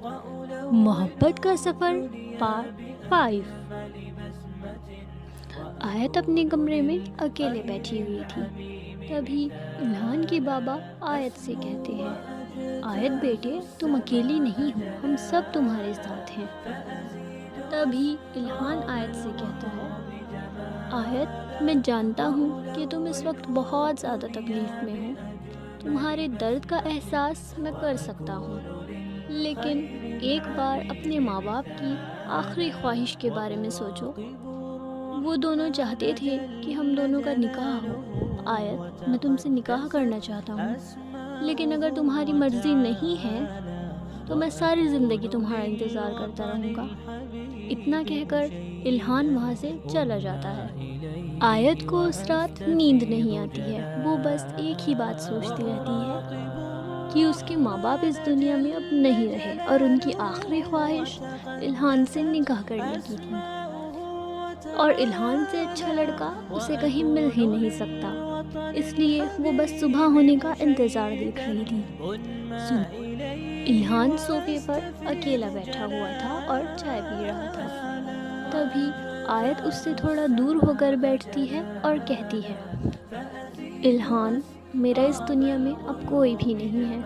محبت کا سفر پارٹ 5۔ آیت اپنے کمرے میں اکیلے بیٹھی ہوئی تھی۔ تبھی الہان کے بابا آیت سے کہتے ہیں، آیت بیٹے تم اکیلی نہیں ہو، ہم سب تمہارے ساتھ ہیں۔ تبھی الہان آیت سے کہتا ہے، آیت میں جانتا ہوں کہ تم اس وقت بہت زیادہ تکلیف میں ہو، تمہارے درد کا احساس میں کر سکتا ہوں، لیکن ایک بار اپنے ماں باپ کی آخری خواہش کے بارے میں سوچو۔ وہ دونوں چاہتے تھے کہ ہم دونوں کا نکاح ہو۔ آیت میں تم سے نکاح کرنا چاہتا ہوں، لیکن اگر تمہاری مرضی نہیں ہے تو میں ساری زندگی تمہارا انتظار کرتا رہوں گا۔ اتنا کہہ کر الہان وہاں سے چلا جاتا ہے۔ آیت کو اس رات نیند نہیں آتی ہے، وہ بس ایک ہی بات سوچتی رہتی ہے کہ اس کے ماں باپ اس دنیا میں اب نہیں رہے اور ان کی آخری خواہش الہان سے نکاح کرنے کی تھی، اور الہان سے اچھا لڑکا اسے کہیں مل ہی نہیں سکتا، اس لیے وہ بس صبح ہونے کا انتظار دیکھ رہی تھی۔ الہان صوفے پر اکیلا بیٹھا ہوا تھا اور چائے پی رہا تھا۔ تبھی آیت اس سے تھوڑا دور ہو کر بیٹھتی ہے اور کہتی ہے، الہان میرا اس دنیا میں اب کوئی بھی نہیں ہے،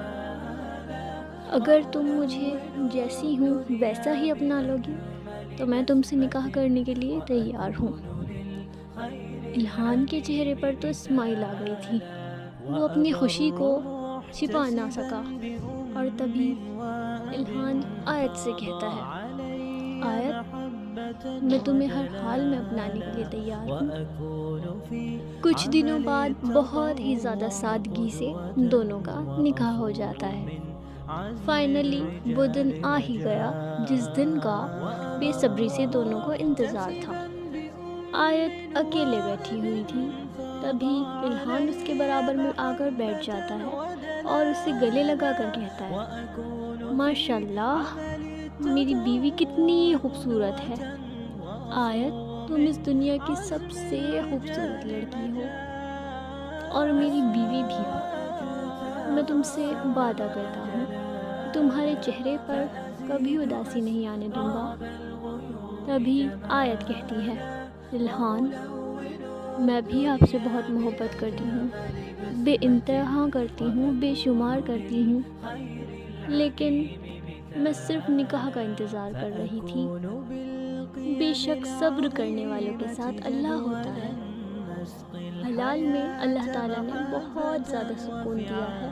اگر تم مجھے جیسی ہوں ویسا ہی اپنا لو گی تو میں تم سے نکاح کرنے کے لیے تیار ہوں۔ الہان کے چہرے پر تو اسمائل آ گئی تھی، وہ اپنی خوشی کو چھپا نہ سکا، اور تبھی الہان آیت سے کہتا ہے، آیت میں تمہیں ہر حال میں اپنانے کے لیے تیار ہوں۔ کچھ دنوں بعد بہت ہی زیادہ سادگی سے دونوں کا نکاح ہو جاتا ہے۔ فائنلی وہ دن آ ہی گیا جس دن کا بے صبری سے دونوں کو انتظار تھا۔ آیت اکیلے بیٹھی ہوئی تھی، تبھی الہان اس کے برابر میں آ کر بیٹھ جاتا ہے اور اسے گلے لگا کر کہتا ہے، ماشاءاللہ میری بیوی کتنی خوبصورت ہے، آیت تم اس دنیا کی سب سے خوبصورت لڑکی ہو اور میری بیوی بھی ہو۔ میں تم سے وعدہ کرتا ہوں تمہارے چہرے پر کبھی اداسی نہیں آنے دوں گا۔ تبھی آیت کہتی ہے، الہان میں بھی آپ سے بہت محبت کرتی ہوں، بے انتہا کرتی ہوں، بے شمار کرتی ہوں، لیکن میں صرف نکاح کا انتظار کر رہی تھی۔ بے شک صبر کرنے والوں کے ساتھ اللہ ہوتا ہے۔ حلال میں اللہ تعالیٰ نے بہت زیادہ سکون دیا ہے،